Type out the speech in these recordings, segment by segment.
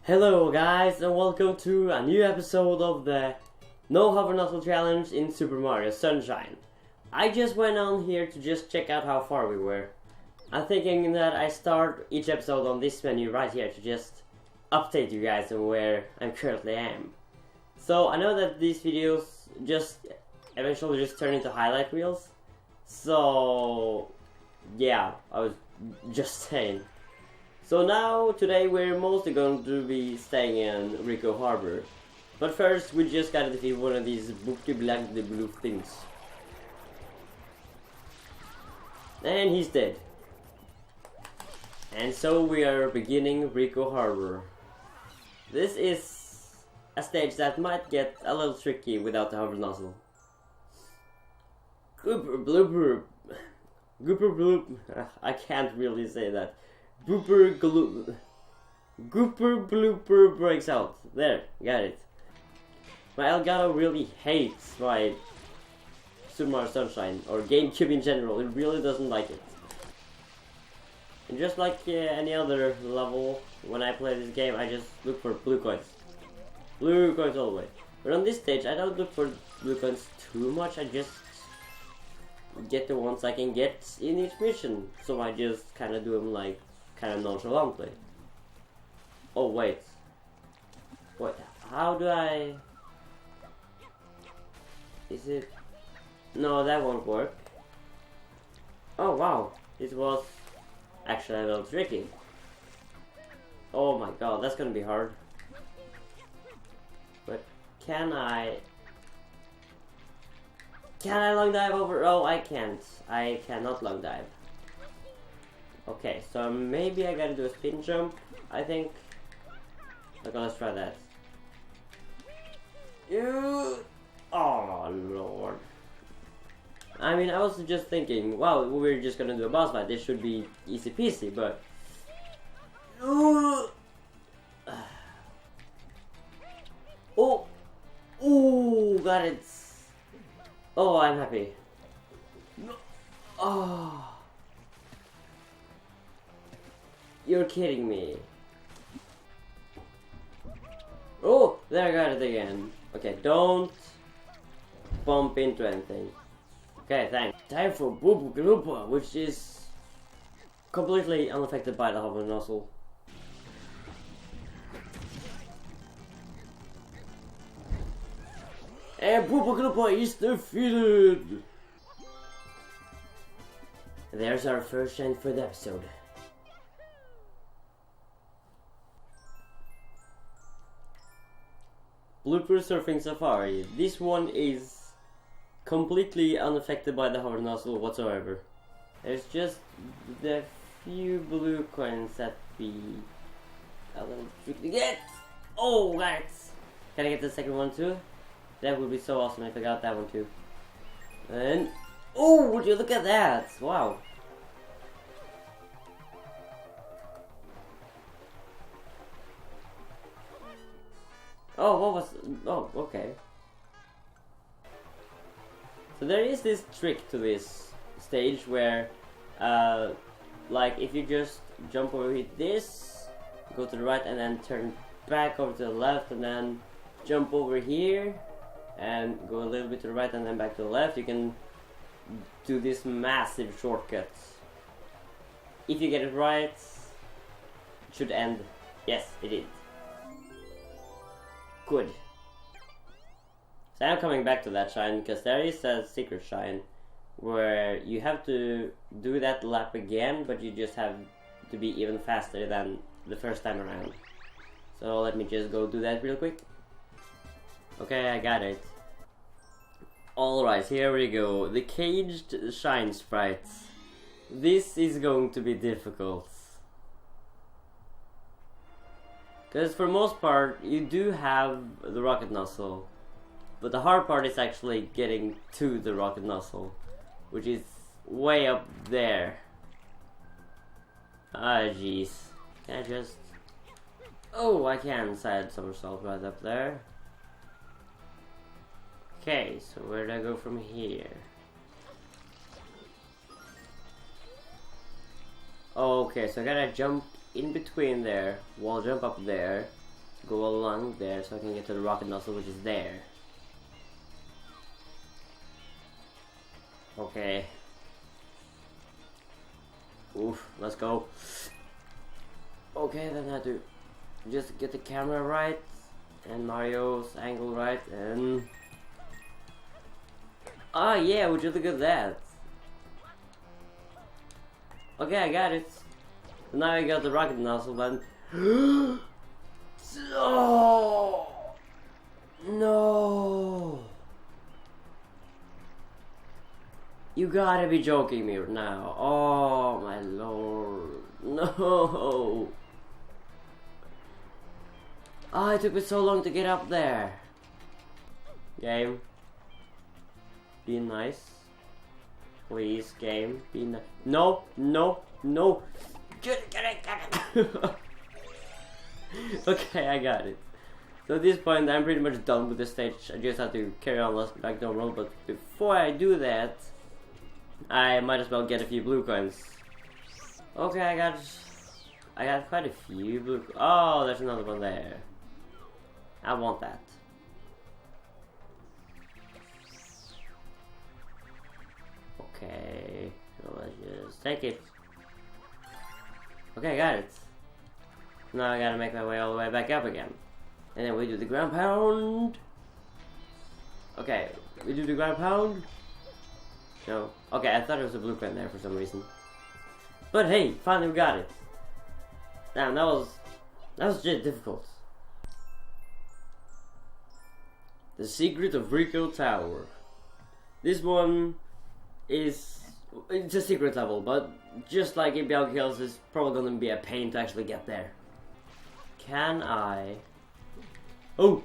Hello guys and welcome to a new episode of the No Hover Nozzle Challenge in Super Mario Sunshine. I just went on here to just check out how far we were. I'm thinking that I start each episode on this menu right here to just update you guys on where I currently am. So I know that these videos just eventually just turn into highlight reels. So yeah, I was just saying. So now, today we're mostly going to be staying in RICO Harbor. But first, we just gotta defeat one of these booky black blue things. And he's dead. And so we are beginning RICO Harbor. This is a stage that might get a little tricky without the hover nozzle. Gooper, blooper. Gooper, bloop. I can't really say that. Gooper, blooper breaks out. There, got it. My Elgato really hates my Super Mario Sunshine, or GameCube in general. It really doesn't like it. And just like any other level, when I play this game, I just look for blue coins. Blue coins all the way. But on this stage, I don't look for blue coins too much. I just get the ones I can get in each mission. So I just kind of do them like kind of nonchalantly. Oh wait, how do I? Is it? No, that won't work. Oh wow, this was actually a little tricky. Oh my god, that's gonna be hard. But can I long dive over? Oh, I can't. I cannot long dive. Okay, so maybe I gotta do a spin jump, I think. Okay, let's try that. Oh lord. I mean, I was just thinking, wow, we're just gonna do a boss fight. This should be easy peasy, but oh, got it. Oh, I'm happy. No. Oh. You're kidding me. Oh, there I got it again. Okay, don't bump into anything. Okay, thanks. Time for Blooper, which is completely unaffected by the hover nozzle. And Blooper is defeated! There's our first chance for the episode. Blooper Surfing Safari. This one is completely unaffected by the hover nozzle whatsoever. There's just the few blue coins that be a little tricky to get. Oh, guys! Can I get the second one too? That would be so awesome if I got that one too. And oh, would you look at that? Wow. Oh, what was... Oh, okay. So there is this trick to this stage where, like, if you just jump over with this, go to the right and then turn back over to the left and then jump over here and go a little bit to the right and then back to the left, you can do this massive shortcut. If you get it right, it should end. Yes, it did. Good. So I'm coming back to that shine because there is a secret shine where you have to do that lap again, but you just have to be even faster than the first time around. So let me just go do that real quick. Okay, I got it. Alright, here we go. The caged shine sprites. This is going to be difficult. Because for most part, you do have the rocket nozzle, but the hard part is actually getting to the rocket nozzle, which is way up there. Ah, jeez. Can I just... Oh, I can side somersault right up there. Okay, so where do I go from here? Okay, so I gotta jump in between there, wall jump up there, go along there so I can get to the rocket nozzle, which is there. Okay. Oof, let's go. Okay, then I have to just get the camera right and Mario's angle right, and oh yeah, would you look at that? Okay, I got it. So now I got the rocket nozzle button. Oh no! You gotta be joking me now. Oh my lord. No! Oh, it took me so long to get up there. Game. Be nice. Please, game. Be nice. No, no, no. Get it. Okay, I got it. So at this point, I'm pretty much done with this stage. I just have to carry on like normal. But before I do that, I might as well get a few blue coins. Okay, I got quite a few blue. Oh, there's another one there. I want that. Okay, so let's just take it. Okay, I got it. Now I gotta make my way all the way back up again. And then we do the ground pound. Okay, we do the ground pound. No. Okay, I thought it was a blueprint there for some reason. But hey, finally we got it. Damn, that was just difficult. The Secret of Ricco Tower. This one is, it's a secret level, but just like in Beyond Hills, it's probably gonna be a pain to actually get there. Can I? Oh!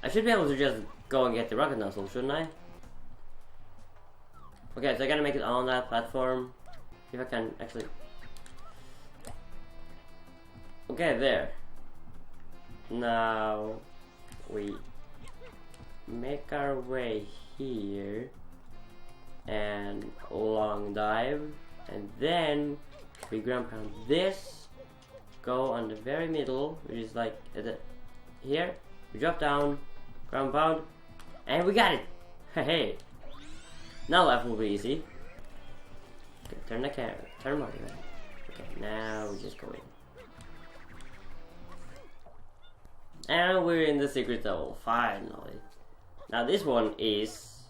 I should be able to just go and get the rocket nozzle, shouldn't I? Okay, so I gotta make it on that platform. See if I can actually. Okay, there. Now we make our way here and long dive, and then we ground pound this, go on the very middle, which is like at the, here, we drop down, ground pound, and we got it. Hey, now life will be easy. Okay, turn the camera, turn Mario. Okay, now we just go in. And we're in the secret level, finally. Now this one is,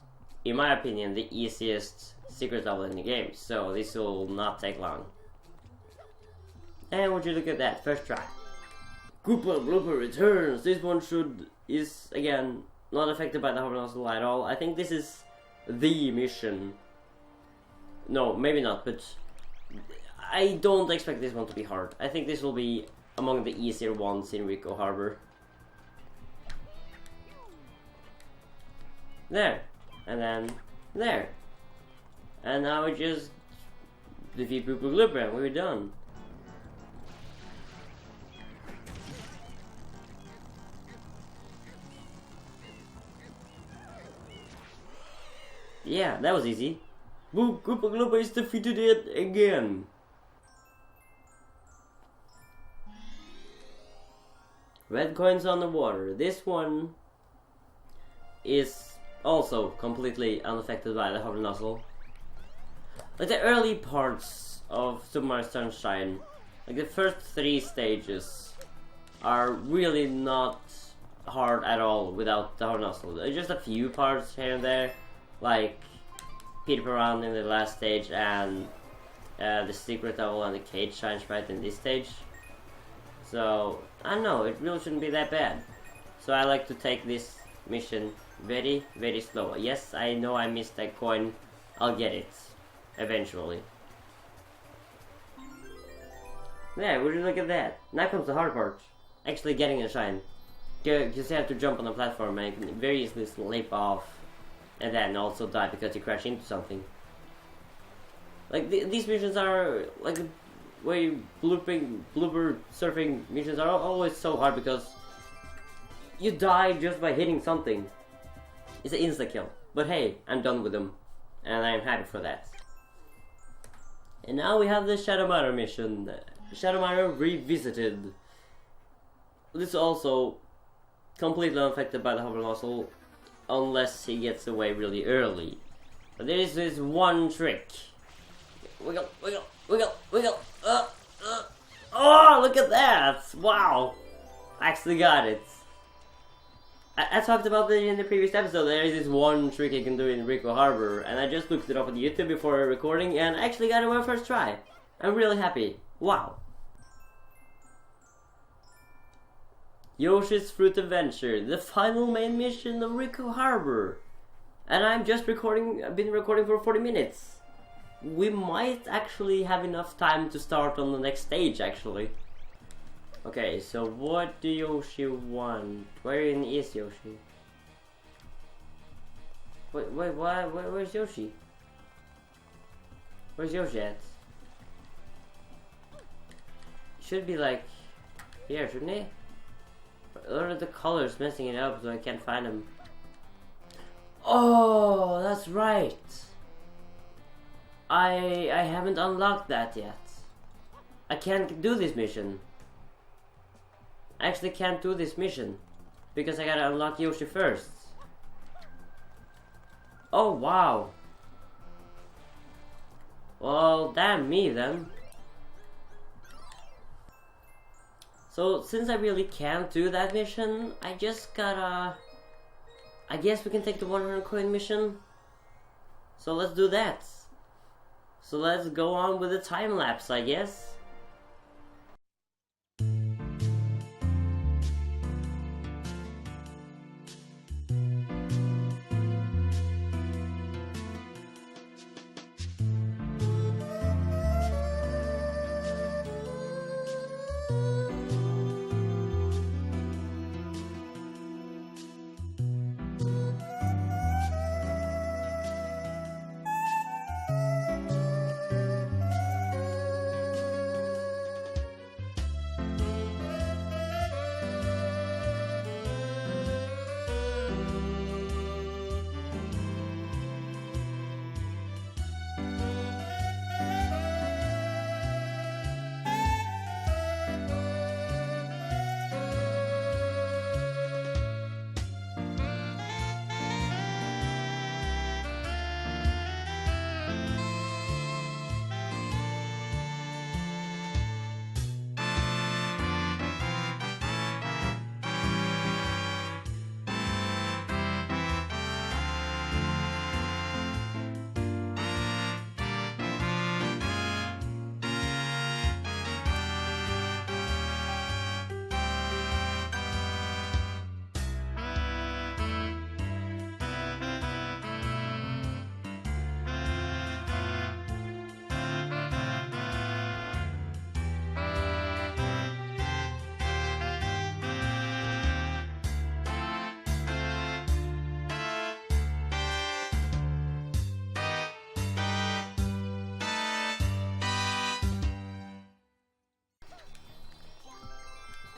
in my opinion, the easiest secret level in the game, so this will not take long. And would you look at that, first try. Gooper Blooper returns. This one is again not affected by the hoover nozzle at all. I think this is the mission. No, maybe not, but I don't expect this one to be hard. I think this will be among the easier ones in Ricco Harbor. There, and then there, and now we just defeat Blooper Blooper and we're done. Yeah, that was easy. Gooper Blooper is defeated it again. Red coins on the water. This one is also completely unaffected by the hoover nozzle. Like the early parts of Super Mario Sunshine, like the first 3 stages, are really not hard at all without the hoover nozzle. There's just a few parts here and there, like Peter around in the last stage and the secret level and the cage shine sprite in this stage. So I don't know, it really shouldn't be that bad. So I like to take this mission very, very slow. Yes, I know I missed that coin. I'll get it eventually. There, would you look at that? Now comes the hard part. Actually getting a shine. You just have to jump on the platform and you can very easily slip off and then also die because you crash into something. Like these missions are like way blooper surfing missions are always so hard because you die just by hitting something. It's an insta kill. But hey, I'm done with them. And I'm happy for that. And now we have the Shadow Mario mission. Shadow Mario Revisited. this is also completely unaffected by the hover nozzle, unless he gets away really early. But there is this one trick. Wiggle, wiggle, wiggle, wiggle. Oh, look at that! Wow! I actually got it. I talked about it in the previous episode. There is this one trick you can do in RICO Harbor, and I just looked it up on YouTube before recording, and I actually got it on my first try. I'm really happy. Wow. Yoshi's Fruit Adventure, the final main mission of RICO Harbor. And I've been recording for 40 minutes. We might actually have enough time to start on the next stage, actually. Okay, so what do Yoshi want? Where is Yoshi? Wait, where's Yoshi? Where's Yoshi at? Should be like here, shouldn't he? Or are the colors messing it up so I can't find him? Oh, that's right. I haven't unlocked that yet. I can't do this mission. I actually can't do this mission because I gotta unlock Yoshi first. Oh wow. Well, damn me then. So since I really can't do that mission, I just gotta... I guess we can take the 100 coin mission. So let's do that. So let's go on with the time lapse, I guess.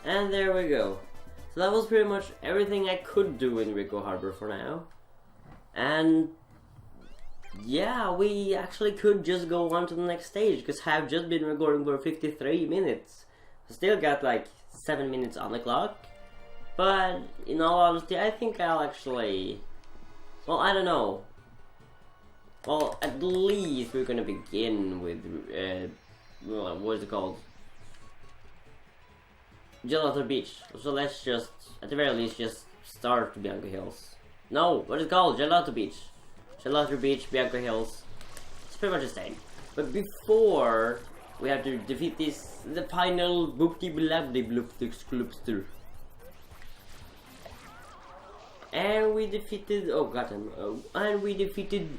And there we go. So that was pretty much everything I could do in RICO Harbor for now. And yeah, we actually could just go on to the next stage, because I've just been recording for 53 minutes. Still got like 7 minutes on the clock. But in all honesty, I think I'll actually... Well, I don't know. Well, at least we're gonna begin with... what is it called? Gelato Beach. So let's just, at the very least, just start Bianco Hills. No, what is it called? Gelato Beach. Gelato Beach, Bianco Hills. It's pretty much the same. But before, we have to defeat the final Boopty-Blabdy-Bloopty-Gloopster. And we defeated, oh goddamn, and we defeated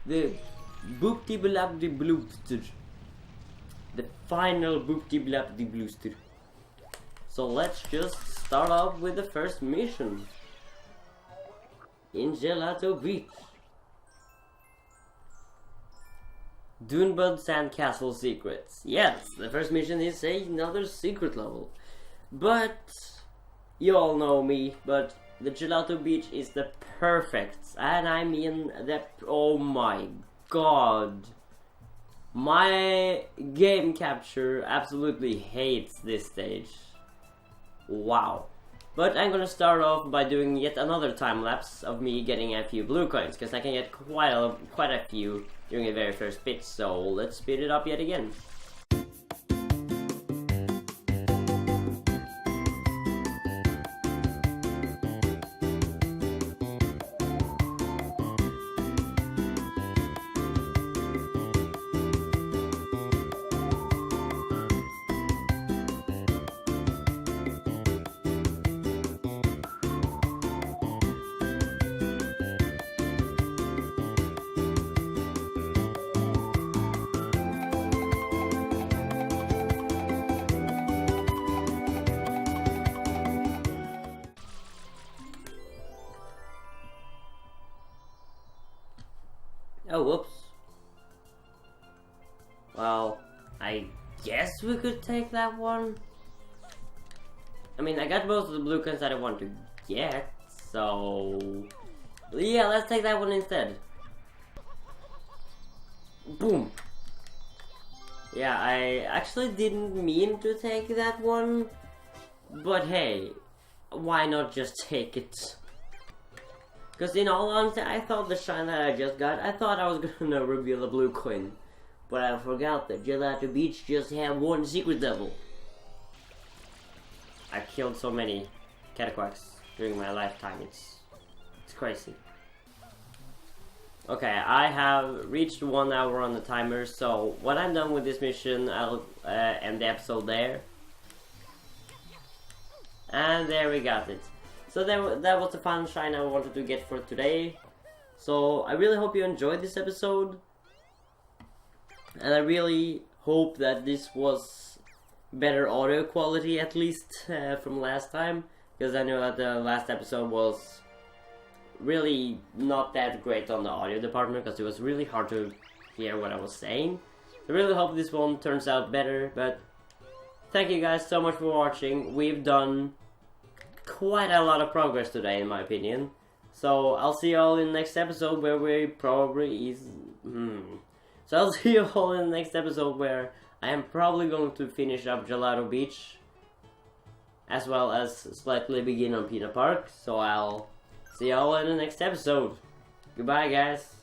the Boopty-Blabdy-Bloopster. The final Boopty-Blabdy-Bloopster. So let's just start off with the first mission in Gelato Beach. Dune Sandcastle Secrets. Yes, the first mission is another secret level. But you all know me, but the Gelato Beach is the perfect, and I mean that, oh my god. My game capture absolutely hates this stage. Wow. But I'm gonna start off by doing yet another time lapse of me getting a few blue coins, because I can get quite a few during the very first bit, so let's speed it up yet again. Oh, whoops. Well, I guess we could take that one. I mean, I got most of the blue coins that I want to get, so... yeah, let's take that one instead. Boom! Yeah, I actually didn't mean to take that one, but hey, why not just take it? Because in all honesty, I thought the shine that I just got, I thought I was gonna reveal a blue coin. But I forgot that Gelato Beach just had one secret level. I killed so many cataquacks during my lifetime, it's crazy. Okay, I have reached 1 hour on the timer, so when I'm done with this mission, I'll end the episode there. And there we got it. So that was the fun shine I wanted to get for today. So I really hope you enjoyed this episode. And I really hope that this was better audio quality, at least from last time. Because I know that the last episode was really not that great on the audio department, because it was really hard to hear what I was saying. I really hope this one turns out better. But thank you guys so much for watching. We've done quite a lot of progress today, in my opinion. So I'll see you all in the next episode, where we probably So I'll see you all in the next episode, where I am probably going to finish up Gelato Beach, as well as slightly begin on Peanut Park. So I'll see you all in the next episode. Goodbye, guys.